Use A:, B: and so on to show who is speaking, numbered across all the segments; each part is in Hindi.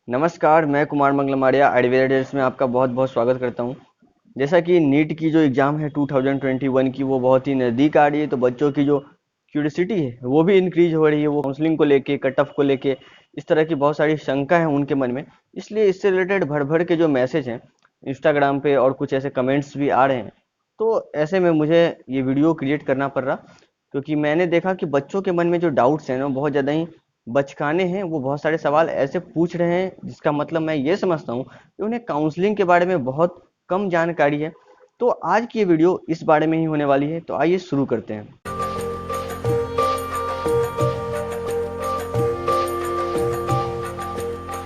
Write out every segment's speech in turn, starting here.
A: नमस्कार, मैं कुमार मंगलमारिया आयुर्वेदिक्स में आपका बहुत बहुत स्वागत करता हूं। जैसा कि नीट की जो एग्ज़ाम है 2021 की वो बहुत ही नज़दीक आ रही है, तो बच्चों की जो क्यूरियोसिटी है वो भी इंक्रीज हो रही है। वो काउंसलिंग को लेके, कट ऑफ को लेके इस तरह की बहुत सारी शंका है उनके मन में। इसलिए इससे रिलेटेड भर भर के जो मैसेज हैं इंस्टाग्राम पे और कुछ ऐसे कमेंट्स भी आ रहे हैं। तो ऐसे में मुझे ये वीडियो क्रिएट करना पड़ रहा, क्योंकि मैंने देखा कि बच्चों के मन में जो डाउट्स हैं ना बहुत ज़्यादा ही बचकाने हैं। वो बहुत सारे सवाल ऐसे पूछ रहे हैं जिसका मतलब मैं ये समझता हूँ कि उन्हें काउंसलिंग के बारे में बहुत कम जानकारी है। तो आज की ये वीडियो इस बारे में ही होने वाली है, तो आइए शुरू करते हैं।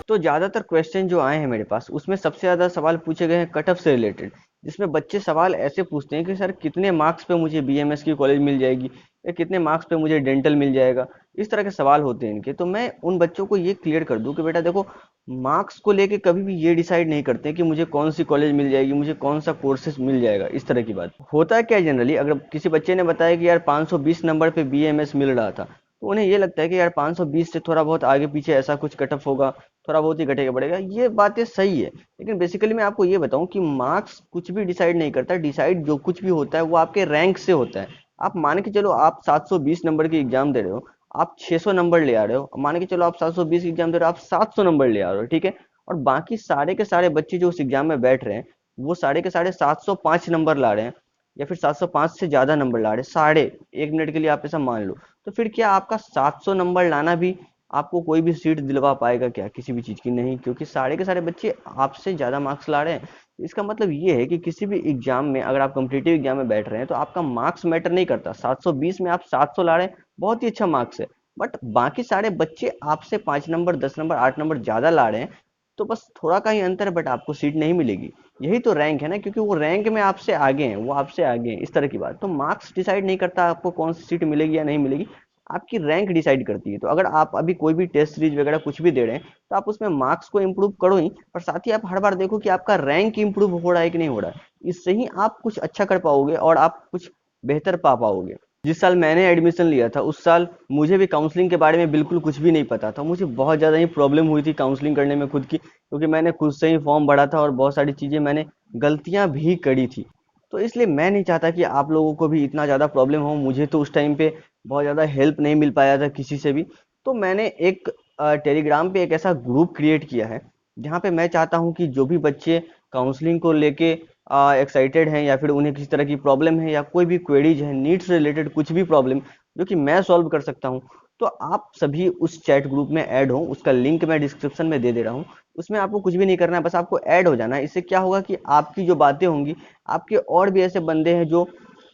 A: तो ज़्यादातर क्वेश्चन जो आए हैं मेरे पास उसमें सबसे ज़्यादा सवाल पूछे गए हैं कट ऑफ से रिलेटेड, जिसमें बच्चे सवाल ऐसे पूछते हैं कि सर कितने मार्क्स पे मुझे बीएमएस की कॉलेज मिल जाएगी, या कितने मार्क्स पे मुझे डेंटल मिल जाएगा। इस तरह के सवाल होते हैं इनके। तो मैं उन बच्चों को ये क्लियर कर दूं कि बेटा देखो, मार्क्स को लेके कभी भी ये डिसाइड नहीं करते कि मुझे कौन सी कॉलेज मिल जाएगी, मुझे कौन सा कोर्सेज मिल जाएगा। इस तरह की बात होता है क्या जनरली, अगर किसी बच्चे ने बताया कि यार 520 नंबर पे बीएमएस मिल रहा था, तो उन्हें ये लगता है कि यार 520 से थोड़ा बहुत आगे पीछे ऐसा कुछ कट ऑफ होगा, थोड़ा बहुत ही घटेगा बढ़ेगा। ये बातें सही है, लेकिन बेसिकली मैं आपको ये बताऊं कि मार्क्स कुछ भी डिसाइड नहीं करता। डिसाइड जो कुछ भी होता है वो आपके रैंक से होता है। आप मान के चलो आप 720 नंबर की एग्जाम दे रहे हो, आप 600 नंबर ले आ रहे हो। मान के चलो आप 720 की एग्जाम दे रहे हो, आप 700 नंबर ले आ रहे हो, ठीक है। और बाकी सारे के सारे बच्चे जो उस एग्जाम में बैठ रहे हैं वो सारे के सारे 705 नंबर ला रहे हैं, या फिर 705 से ज्यादा नंबर ला रहे हैं। साढ़े एक मिनट के लिए आप ऐसा मान लो, तो फिर क्या आपका 700 नंबर लाना भी आपको कोई भी सीट दिलवा पाएगा क्या किसी भी चीज की? नहीं, क्योंकि सारे के सारे बच्चे आपसे ज्यादा मार्क्स ला रहे हैं। इसका मतलब ये है कि किसी भी एग्जाम में अगर आप कॉम्पिटिटिव एग्जाम में बैठ रहे हैं तो आपका मार्क्स मैटर नहीं करता। 720 में आप 700 ला रहे हैं, बहुत ही अच्छा मार्क्स है। बट बाकी सारे बच्चे आपसे 5 नंबर 10 नंबर 8 नंबर ज्यादा ला रहे हैं, तो बस थोड़ा का ही अंतर है, बट आपको सीट नहीं मिलेगी। यही तो रैंक है ना, क्योंकि वो रैंक में आपसे आगे हैं, वो आपसे आगे हैं। इस तरह की बात। तो मार्क्स डिसाइड नहीं करता आपको कौन सी सीट मिलेगी या नहीं मिलेगी, आपकी रैंक डिसाइड करती है। तो अगर आप अभी कोई भी टेस्ट सीरीज वगैरह कुछ भी दे रहे हैं, तो आप उसमें मार्क्स को इम्प्रूव करो ही, और साथ ही आप हर बार देखो कि आपका रैंक इंप्रूव हो रहा है कि नहीं हो रहा है। इससे ही आप कुछ अच्छा कर पाओगे और आप कुछ बेहतर पा पाओगे। जिस साल मैंने एडमिशन लिया था उस साल मुझे भी काउंसलिंग के बारे में बिल्कुल कुछ भी नहीं पता था। मुझे बहुत ज़्यादा ही प्रॉब्लम हुई थी काउंसलिंग करने में खुद की, क्योंकि मैंने खुद से ही फॉर्म भरा था और बहुत सारी चीज़ें मैंने गलतियां भी करी थी। तो इसलिए मैं नहीं चाहता कि आप लोगों को भी इतना ज़्यादा प्रॉब्लम हो। मुझे तो उस टाइम पे बहुत ज़्यादा हेल्प नहीं मिल पाया था किसी से भी। तो मैंने एक टेलीग्राम पे एक ऐसा ग्रुप क्रिएट किया है जहाँ पे मैं चाहता हूँ कि जो भी बच्चे काउंसलिंग को लेके एक्साइटेड हैं, या फिर उन्हें किसी तरह की प्रॉब्लम है, या कोई भी क्वेरीज है नीट से रिलेटेड कुछ भी प्रॉब्लम जो कि मैं सॉल्व कर सकता हूँ, तो आप सभी उस चैट ग्रुप में ऐड हो। उसका लिंक मैं डिस्क्रिप्शन में दे दे रहा हूँ। उसमें आपको कुछ भी नहीं करना है, बस आपको ऐड हो जाना है। इससे क्या होगा कि आपकी जो बातें होंगी, आपके और भी ऐसे बंदे हैं जो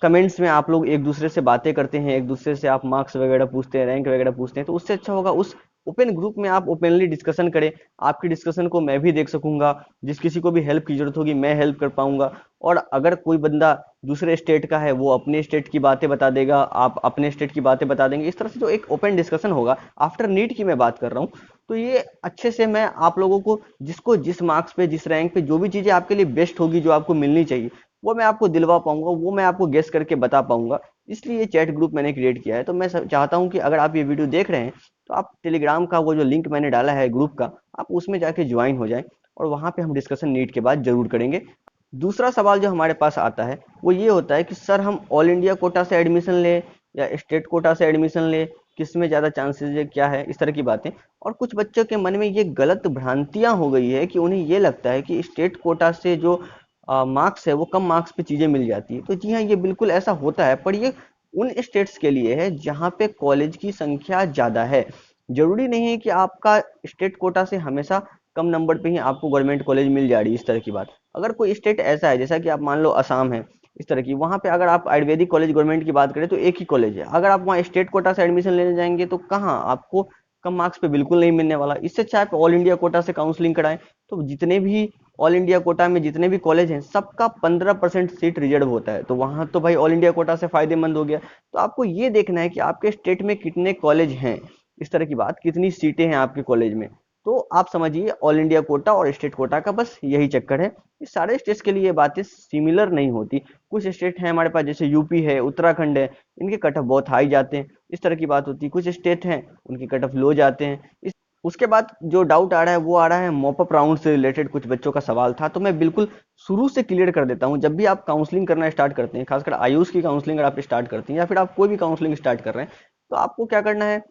A: कमेंट्स में आप लोग एक दूसरे से बातें करते हैं, एक दूसरे से आप मार्क्स वगैरह पूछते हैं, रैंक वगैरह पूछते हैं, तो उससे अच्छा होगा उस ओपन ग्रुप में आप ओपनली डिस्कशन करें। आपकी डिस्कशन को मैं भी देख सकूंगा, जिस किसी को भी हेल्प की जरूरत होगी मैं हेल्प कर पाऊंगा। और अगर कोई बंदा दूसरे स्टेट का है वो अपने स्टेट की बातें बता देगा, आप अपने स्टेट की बातें बता देंगे। इस तरह से जो एक ओपन डिस्कशन होगा आफ्टर नीट की मैं बात कर रहा हूँ, तो ये अच्छे से मैं आप लोगों को जिसको जिस मार्क्स पे जिस रैंक पे जो भी चीजें आपके लिए बेस्ट होगी, जो आपको मिलनी चाहिए, वो मैं आपको दिलवा पाऊंगा, वो मैं आपको गेस करके बता पाऊंगा। इसलिए ये चैट ग्रुप मैंने क्रिएट किया है। तो मैं चाहता हूं कि अगर आप ये वीडियो देख रहे हैं तो आप टेलीग्राम का वो जो लिंक मैंने डाला है ग्रुप का, आप उसमें जाके ज्वाइन हो जाएं, और वहां पे हम डिस्कशन नीट के बाद जरूर करेंगे। दूसरा सवाल जो हमारे पास आता है वो ये होता है कि सर हम ऑल इंडिया कोटा से एडमिशन ले या स्टेट कोटा से एडमिशन ले, किस में ज़्यादा चांसेस है, क्या है, इस तरह की बातें। और कुछ बच्चों के मन में ये गलत भ्रांतियां हो गई है कि उन्हें ये लगता है कि स्टेट कोटा से जो मार्क्स है वो कम मार्क्स पे चीज़ें मिल जाती है। तो जी हाँ, ये बिल्कुल ऐसा होता है, पर ये उन स्टेट्स के लिए है जहाँ पे कॉलेज की संख्या ज़्यादा है। जरूरी नहीं है कि आपका स्टेट कोटा से हमेशा कम नंबर पे ही आपको गवर्नमेंट कॉलेज मिल जा रही है, इस तरह की बात। अगर कोई स्टेट ऐसा है जैसा कि आप मान लो असम है, इस तरह की, वहां पे अगर आप आयुर्वेदिक कॉलेज गवर्नमेंट की बात करें तो एक ही कॉलेज है। अगर आप वहाँ स्टेट कोटा से एडमिशन लेने जाएंगे तो कहाँ आपको कम मार्क्स पे बिल्कुल नहीं मिलने वाला। इससे अच्छा आप ऑल इंडिया कोटा से काउंसलिंग कराएं। तो जितने भी ऑल इंडिया कोटा में जितने भी कॉलेज हैं सबका 15% सीट रिजर्व होता है, तो वहां तो भाई ऑल इंडिया कोटा से फायदेमंद हो गया। तो आपको ये देखना है कि आपके स्टेट में कितने कॉलेज हैं, इस तरह की बात, कितनी सीटें हैं आपके कॉलेज में। तो आप समझिए ऑल इंडिया कोटा और स्टेट कोटा का बस यही चक्कर है। इस सारे स्टेट्स के लिए ये बातें सिमिलर नहीं होती। कुछ स्टेट हैं हमारे पास जैसे यूपी है, उत्तराखंड है, इनके कट ऑफ बहुत हाई जाते हैं, इस तरह की बात होती है। कुछ स्टेट हैं उनके कट ऑफ लो जाते हैं। उसके बाद जो डाउट आ रहा है वो आ रहा है मॉपअप राउंड से रिलेटेड, कुछ बच्चों का सवाल था, तो मैं बिल्कुल शुरू से क्लियर कर देता हूँ। जब भी आप काउंसलिंग करना स्टार्ट करते हैं, खासकर आयुष की काउंसलिंग अगर आप स्टार्ट करते हैं या फिर आप कोई भी काउंसलिंग स्टार्ट कर रहे हैं, तो आपको क्या करना है,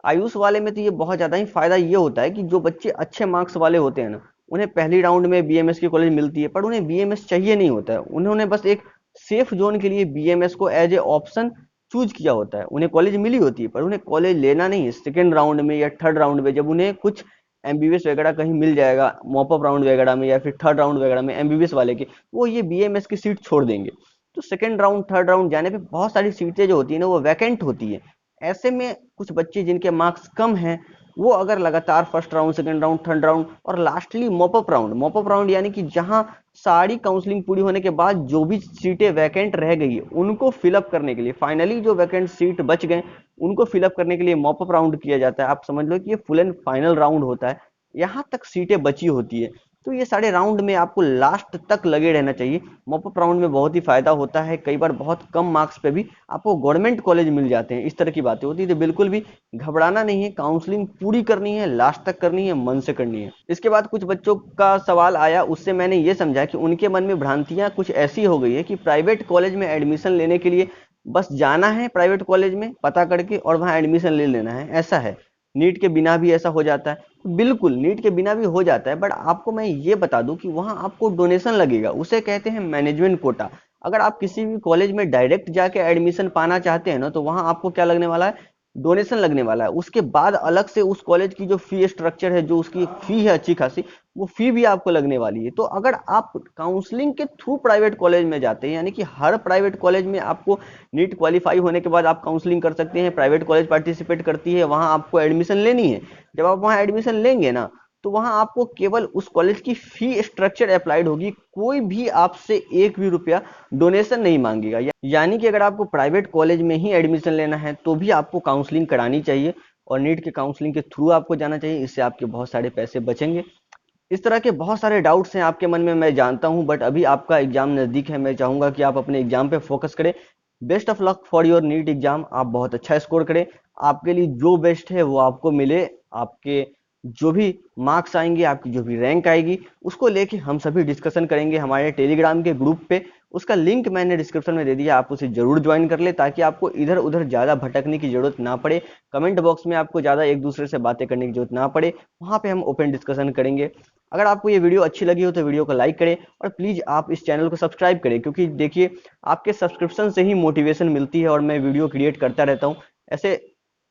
A: आयुष वाले में तो ये बहुत ज़्यादा ही फायदा ये होता है कि जो बच्चे अच्छे मार्क्स वाले होते हैं ना, उन्हें पहली राउंड में बीएमएस की कॉलेज मिलती है, पर उन्हें बीएमएस चाहिए नहीं होता है। उन्होंने बस एक सेफ जोन के लिए बीएमएस को एज ए ऑप्शन चूज किया होता है। उन्हें कॉलेज मिली होती है, पर उन्हें कॉलेज लेना नहीं है सेकेंड राउंड में या थर्ड राउंड में, जब उन्हें कुछ एमबीबीएस वगैरह कहीं मिल जाएगा मॉपअप राउंड वगैरह में या फिर थर्ड राउंड वगैरह में एमबीबीएस वाले के, वो ये बीएमएस की सीट छोड़ देंगे। तो सेकेंड राउंड थर्ड राउंड जाने पे बहुत सारी सीटें जो होती है ना वो वैकेंट होती है। ऐसे में कुछ बच्चे जिनके मार्क्स कम हैं, वो अगर लगातार first round second round third round और लास्टली मॉपअप राउंड यानी कि जहां सारी काउंसलिंग पूरी होने के बाद जो भी सीटें वैकेंट रह गई है उनको फिलअप करने के लिए, फाइनली जो वैकेंट सीट बच गए उनको फिलअप करने के लिए मॉपअप राउंड किया जाता है। आप समझ लो कि ये फुल एंड फाइनल राउंड होता है, यहाँ तक सीटें बची होती है। तो ये सारे राउंड में आपको लास्ट तक लगे रहना चाहिए। मॉपअप राउंड में बहुत ही फायदा होता है, कई बार बहुत कम मार्क्स पे भी आपको गवर्नमेंट कॉलेज मिल जाते हैं, इस तरह की बातें होती है। तो बिल्कुल भी घबराना नहीं है, काउंसलिंग पूरी करनी है, लास्ट तक करनी है, मन से करनी है। इसके बाद कुछ बच्चों का सवाल आया, उससे मैंने ये समझा कि उनके मन में भ्रांतियां कुछ ऐसी हो गई है कि प्राइवेट कॉलेज में एडमिशन लेने के लिए बस जाना है प्राइवेट कॉलेज में पता करके और वहां एडमिशन ले लेना है, ऐसा है। नीट के बिना भी ऐसा हो जाता है, बिल्कुल नीट के बिना भी हो जाता है, बट आपको मैं ये बता दूं कि वहां आपको डोनेशन लगेगा, उसे कहते हैं मैनेजमेंट कोटा। अगर आप किसी भी कॉलेज में डायरेक्ट जाके एडमिशन पाना चाहते हैं ना, तो वहां आपको क्या लगने वाला है, डोनेशन लगने वाला है। उसके बाद अलग से उस कॉलेज की जो फी स्ट्रक्चर है, जो उसकी फी है अच्छी खासी, वो फी भी आपको लगने वाली है। तो अगर आप काउंसलिंग के थ्रू प्राइवेट कॉलेज में जाते हैं, यानी कि हर प्राइवेट कॉलेज में आपको नीट क्वालिफाई होने के बाद आप काउंसलिंग कर सकते हैं, प्राइवेट कॉलेज पार्टिसिपेट करती है, वहां आपको एडमिशन लेनी है। जब आप वहां एडमिशन लेंगे ना, तो वहां आपको केवल उस कॉलेज की फी स्ट्रक्चर अप्लाइड होगी, कोई भी आपसे एक भी रुपया डोनेशन नहीं मांगेगा। यानी कि अगर आपको प्राइवेट कॉलेज में ही एडमिशन लेना है तो भी आपको काउंसलिंग करानी चाहिए और नीट के काउंसलिंग के थ्रू आपको जाना चाहिए, इससे आपके बहुत सारे पैसे बचेंगे। इस तरह के बहुत सारे डाउट्स हैं आपके मन में, मैं जानता हूं, बट अभी आपका एग्जाम नजदीक है, मैं चाहूंगा कि आप अपने एग्जाम पे फोकस करें। Best of luck for your NEET exam, आप बहुत अच्छा स्कोर करें, आपके लिए जो बेस्ट है वो आपको मिले। आपके जो भी मार्क्स आएंगे, आपकी जो भी रैंक आएगी, उसको लेके हम सभी डिस्कशन करेंगे हमारे टेलीग्राम के ग्रुप पे। उसका लिंक मैंने डिस्क्रिप्शन में दे दिया, आप उसे जरूर ज्वाइन कर ले ताकि आपको इधर उधर ज़्यादा भटकने की जरूरत ना पड़े, कमेंट बॉक्स में आपको ज़्यादा एक दूसरे से बातें करने की जरूरत ना पड़े, वहाँ पे हम ओपन डिस्कशन करेंगे। अगर आपको ये वीडियो अच्छी लगी हो तो वीडियो को लाइक करें और प्लीज़ आप इस चैनल को सब्सक्राइब करें, क्योंकि देखिए आपके सब्सक्रिप्शन से ही मोटिवेशन मिलती है और मैं वीडियो क्रिएट करता रहता हूँ। ऐसे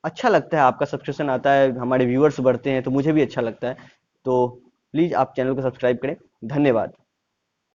A: अच्छा लगता है, आपका सब्सक्रिप्शन आता है, हमारे व्यूअर्स बढ़ते हैं, तो मुझे भी अच्छा लगता है। तो प्लीज़ आप चैनल को सब्सक्राइब करें। धन्यवाद।